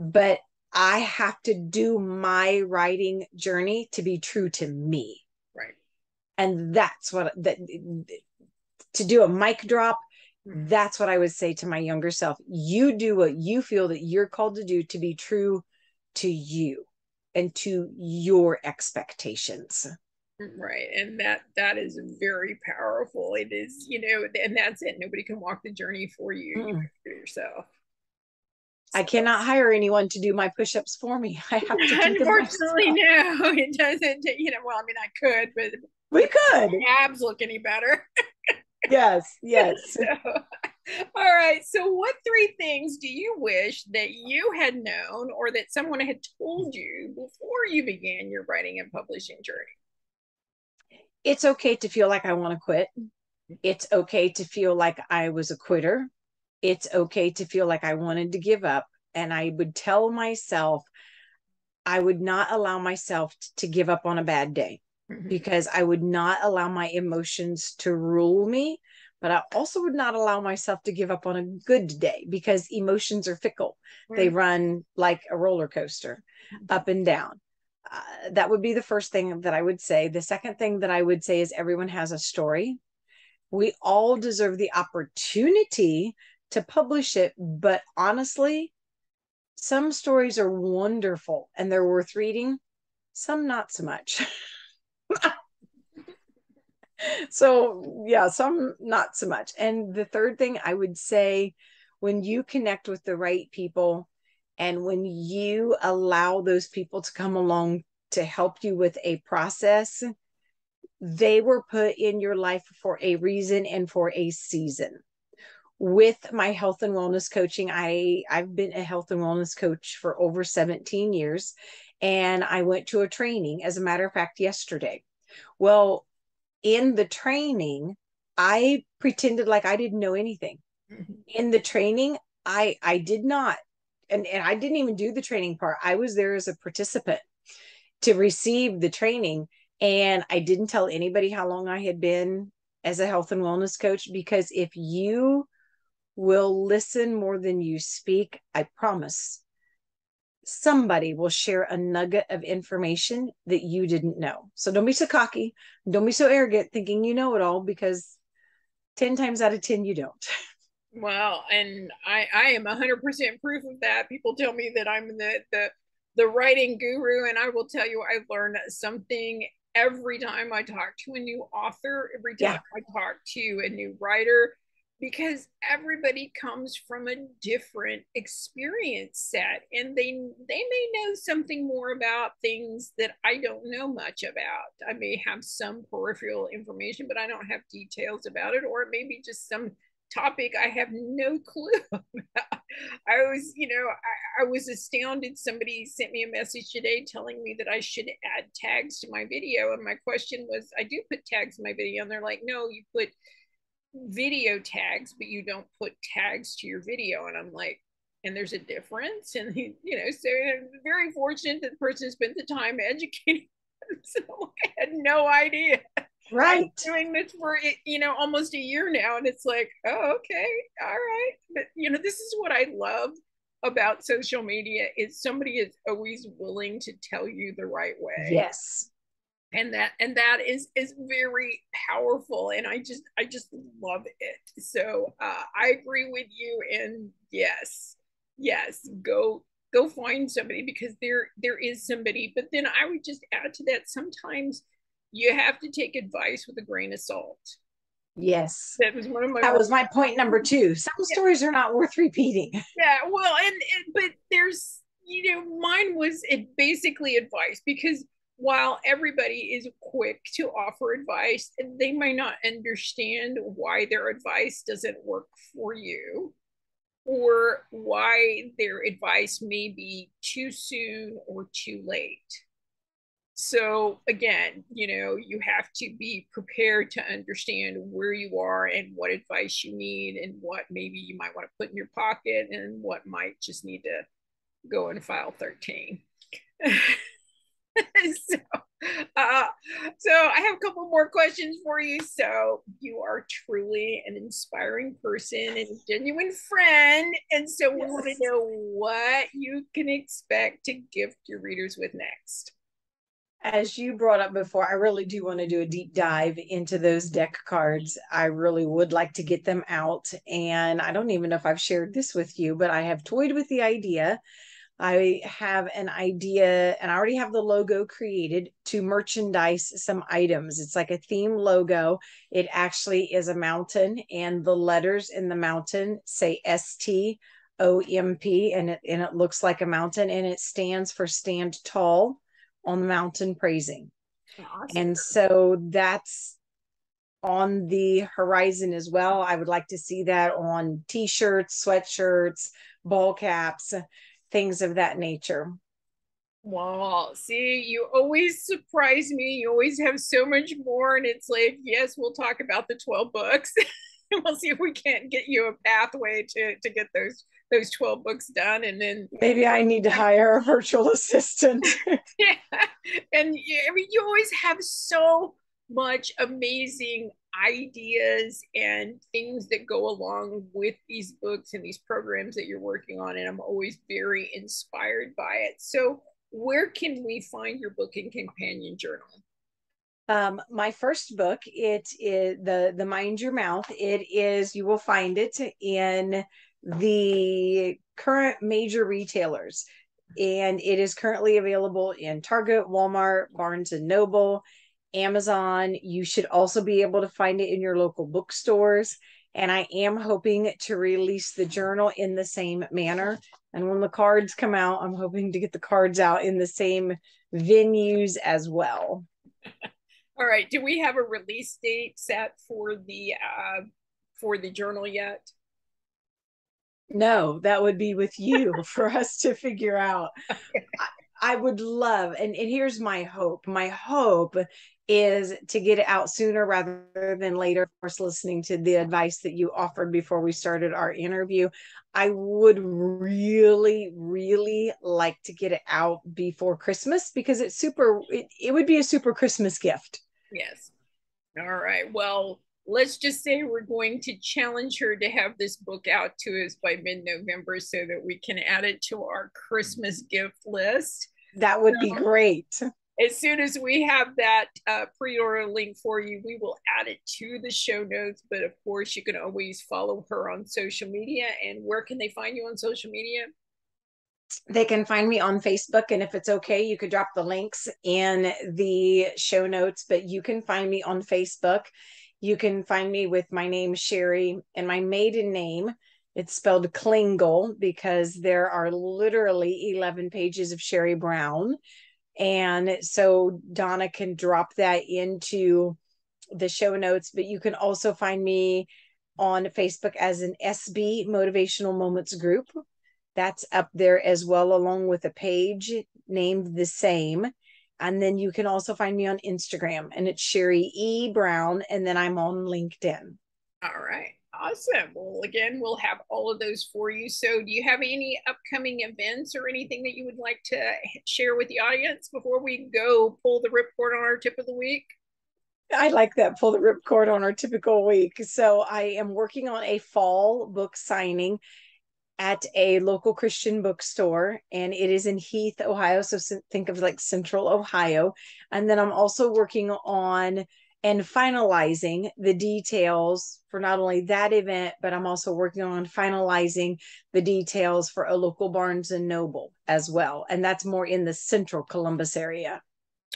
But I have to do my writing journey to be true to me. Right. And that's what to do a mic drop, that's what I would say to my younger self. You do what you feel that you're called to do to be true to you and to your expectations. Right. And that is very powerful. It is, and that's it. Nobody can walk the journey for you. You have to do it yourself. I cannot hire anyone to do my push-ups for me. I have to do them Unfortunately, myself. no, it doesn't. Well, I mean, I could, but we could. Abs look any better? Yes. So, all right. So, what 3 things do you wish that you had known or that someone had told you before you began your writing and publishing journey? It's okay to feel like I want to quit. It's okay to feel like I was a quitter. It's okay to feel like I wanted to give up. And I would tell myself, I would not allow myself to give up on a bad day, because I would not allow my emotions to rule me. But I also would not allow myself to give up on a good day, because emotions are fickle. They run like a roller coaster, up and down. That would be the first thing that I would say. The second thing that I would say is everyone has a story. We all deserve the opportunity to publish it. But honestly, some stories are wonderful and they're worth reading. Some not so much. So yeah, some not so much. And the third thing I would say, when you connect with the right people and when you allow those people to come along to help you with a process, they were put in your life for a reason and for a season. With my health and wellness coaching, I've been a health and wellness coach for over 17 years. And I went to a training, as a matter of fact, yesterday. Well, in the training, I pretended like I didn't know anything. In the training, I did not, and I didn't even do the training part. I was there as a participant to receive the training. And I didn't tell anybody how long I had been as a health and wellness coach, because if you will listen more than you speak, I promise somebody will share a nugget of information that you didn't know. So don't be so cocky. Don't be so arrogant thinking you know it all, because 10 times out of 10, you don't. Well, and I am 100% proof of that. People tell me that I'm the writing guru, and I will tell you I've learned something every time I talk to a new author, every time I talk to a new writer, because everybody comes from a different experience set, and they may know something more about things that I don't know much about. I may have some peripheral information, but I don't have details about it, or it may be just some topic I have no clue about. I was, I was astounded. Somebody sent me a message today telling me that I should add tags to my video. And my question was, I do put tags in my video. And they're like, no, you put video tags, but you don't put tags to your video. And I'm like, and there's a difference. And so I'm very fortunate that the person spent the time educating. So I had no idea. I've Right. been doing this for almost a year now, and it's like, oh, okay, all right. But this is what I love about social media is somebody is always willing to tell you the right way, Yes. and that is very powerful, and I just love it. So I agree with you, and yes, go find somebody, because there is somebody. But then I would just add to that, sometimes you have to take advice with a grain of salt. Yes. That was one of my That was my point number two. Some yeah, stories are not worth repeating. yeah. Well, but there's mine was it basically advice, because while everybody is quick to offer advice, they might not understand why their advice doesn't work for you, or why their advice may be too soon or too late. So again, you have to be prepared to understand where you are and what advice you need, and what maybe you might want to put in your pocket, and what might just need to go in file 13. so, uh, so I have a couple more questions for you. So you are truly an inspiring person and a genuine friend. And so we want to Yes. know what you can expect to gift your readers with next. As you brought up before, I really do want to do a deep dive into those deck cards. I really would like to get them out. And I don't even know if I've shared this with you, but I have toyed with the idea. I have an idea, and I already have the logo created to merchandise some items. It's like a theme logo. It actually is a mountain, and the letters in the mountain say STOMP, and it looks like a mountain, and it stands for Stand Tall on the Mountain Praising. Awesome. And so that's on the horizon as well. I would like to see that on t-shirts, sweatshirts, ball caps, things of that nature. Wow. See, you always surprise me. You always have so much more. And it's like, yes, we'll talk about the 12 books. We'll see if we can't get you a pathway to get those 12 books done. And then Maybe I need to hire a virtual assistant. yeah. And I mean, you always have so much amazing ideas and things that go along with these books and these programs that you're working on. And I'm always very inspired by it. So where can we find your book and companion journal? My first book, it is the Mind Your Mouth. It is, you will find it in the current major retailers, and it is currently available in Target, Walmart, Barnes and Noble, Amazon. You should also be able to find it in your local bookstores. And I am hoping to release the journal in the same manner. And when the cards come out, I'm hoping to get the cards out in the same venues as well. All right. Do we have a release date set for the journal yet? No, that would be with you for us to figure out. I would love, and here's my hope. My hope is to get it out sooner rather than later. Of course, listening to the advice that you offered before we started our interview, I would really, really like to get it out before Christmas, because it would be a super Christmas gift. Yes. All right. Well, let's just say we're going to challenge her to have this book out to us by mid-November so that we can add it to our Christmas gift list. That would be great. As soon as we have that pre-order link for you, we will add it to the show notes. But of course, you can always follow her on social media. And where can they find you on social media? They can find me on Facebook, and if it's okay, you could drop the links in the show notes, but you can find me on Facebook. You can find me with my name, Sherry, and my maiden name. It's spelled Klingle because there are literally 11 pages of Sherry Brown. And so Donna can drop that into the show notes, but you can also find me on Facebook as an SB Motivational Moments group. That's up there as well, along with a page named the same. And then you can also find me on Instagram, and it's Sherry E. Brown. And then I'm on LinkedIn. All right. Awesome. Well, again, we'll have all of those for you. So, do you have any upcoming events or anything that you would like to share with the audience before we go pull the ripcord on our tip of the week? I like that, pull the ripcord on our typical week. So I am working on a fall book signing at a local Christian bookstore, and it is in Heath, Ohio. So think of like central Ohio. And then I'm also working on and finalizing the details for not only that event, but I'm also working on finalizing the details for a local Barnes and Noble as well. And that's more in the central Columbus area.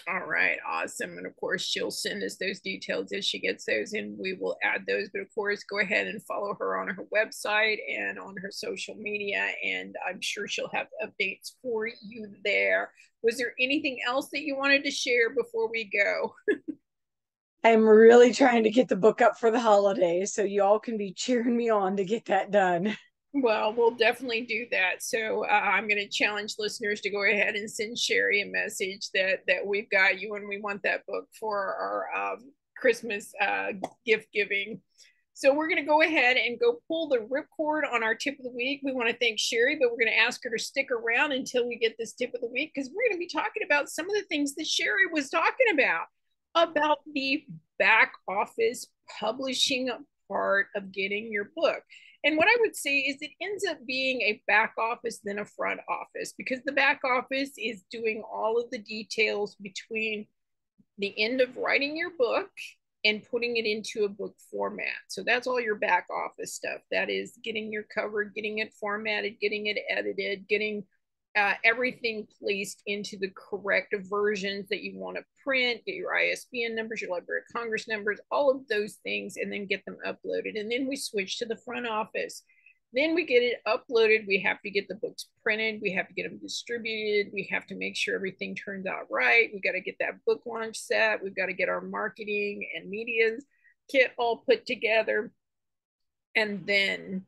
All right, awesome. And of course, she'll send us those details as she gets those, and we will add those. But of course, go ahead and follow her on her website and on her social media, and I'm sure she'll have updates for you there. Was there anything else that you wanted to share before we go? I'm really trying to get the book up for the holidays, so y'all can be cheering me on to get that done. Well, we'll definitely do that. So I'm going to challenge listeners to go ahead and send Sherry a message that we've got you and we want that book for our Christmas gift giving. So we're going to go ahead and go pull the ripcord on our tip of the week. We want to thank Sherry, but we're going to ask her to stick around until we get this tip of the week, because we're going to be talking about some of the things that Sherry was talking about the back office publishing part of getting your book. And what I would say is it ends up being a back office than a front office, because the back office is doing all of the details between the end of writing your book and putting it into a book format. So that's all your back office stuff. That is getting your cover, getting it formatted, getting it edited, getting everything placed into the correct versions that you want to print, get your ISBN numbers, your Library of Congress numbers, all of those things, and then get them uploaded. And then we switch to the front office. Then we get it uploaded. We have to get the books printed. We have to get them distributed. We have to make sure everything turns out right. We got to get that book launch set. We've got to get our marketing and media kit all put together. And then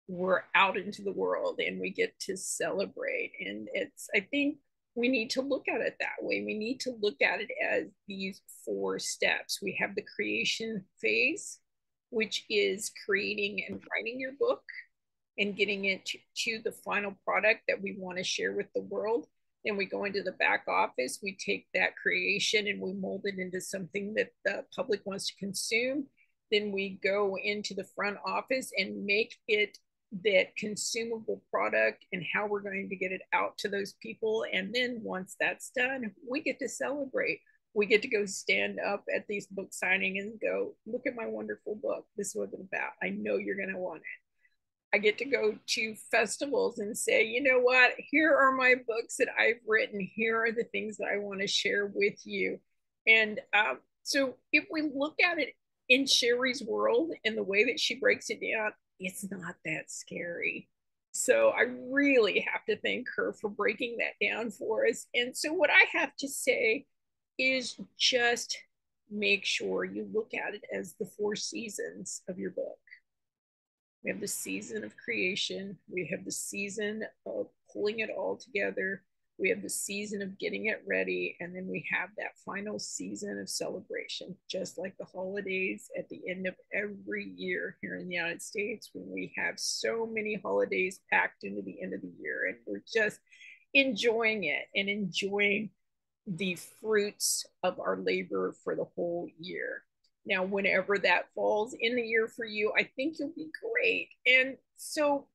we're out into the world and we get to celebrate. And I think we need to look at it that way. We need to look at it as these 4 steps. We have the creation phase, which is creating and writing your book and getting it to the final product that we want to share with the world. Then we go into the back office. We take that creation and we mold it into something that the public wants to consume. Then we go into the front office and make it that consumable product and how we're going to get it out to those people. And then once that's done, we get to celebrate. We get to go stand up at these book signing and go, look at my wonderful book. This is what it's about. I know you're going to want it. I get to go to festivals and say, you know what, here are my books that I've written. Here are the things that I want to share with you. And so if we look at it in Sherry's world and the way that she breaks it down, it's not that scary. So I really have to thank her for breaking that down for us. And so what I have to say is just make sure you look at it as the 4 seasons of your book. We have the season of creation. We have the season of pulling it all together. We have the season of getting it ready. And then we have that final season of celebration, just like the holidays at the end of every year here in the United States, when we have so many holidays packed into the end of the year. And we're just enjoying it and enjoying the fruits of our labor for the whole year. Now, whenever that falls in the year for you, I think you'll be great. And so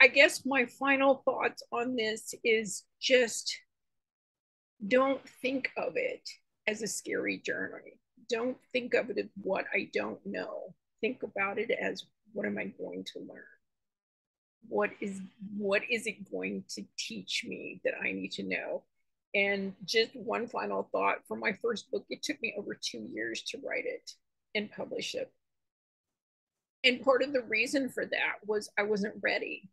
I guess my final thoughts on this is just don't think of it as a scary journey. Don't think of it as what I don't know. Think about it as, what am I going to learn? What is it going to teach me that I need to know? And just one final thought, for my first book, it took me over 2 years to write it and publish it. And part of the reason for that was I wasn't ready.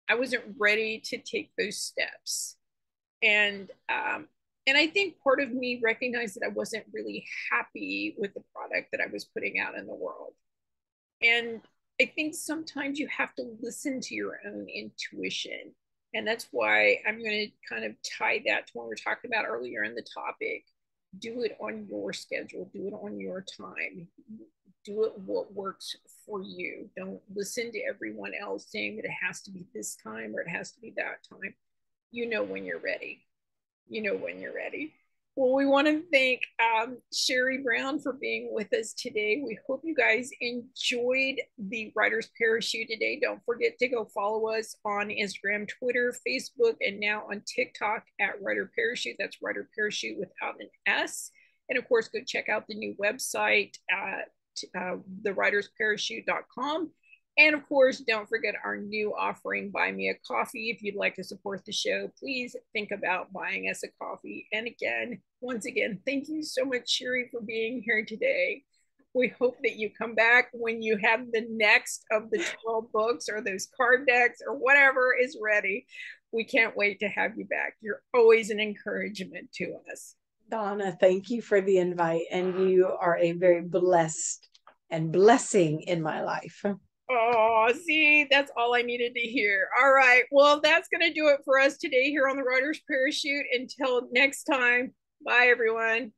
I wasn't ready to take those steps. And I think part of me recognized that I wasn't really happy with the product that I was putting out in the world. And I think sometimes you have to listen to your own intuition. And that's why I'm going to kind of tie that to what we were talking about earlier in the topic. Do it on your schedule, do it on your time, do it what works for you. Don't listen to everyone else saying that it has to be this time or it has to be that time. You know when you're ready. You know when you're ready. Well, we want to thank Sherry Brown for being with us today. We hope you guys enjoyed the Writer's Parachute today. Don't forget to go follow us on Instagram, Twitter, Facebook, and now on TikTok at Writer Parachute. That's Writer Parachute without an S. And of course, go check out the new website at thewritersparachute.com. And of course, don't forget our new offering, Buy Me a Coffee. If you'd like to support the show, please think about buying us a coffee. And again, once again, thank you so much, Sherry, for being here today. We hope that you come back when you have the next of the 12 books or those card decks or whatever is ready. We can't wait to have you back. You're always an encouragement to us. Donna, thank you for the invite. And you are a very blessed and blessing in my life. Oh, see, that's all I needed to hear. All right. Well, that's going to do it for us today here on the Writer's Parachute. Until next time, bye, everyone.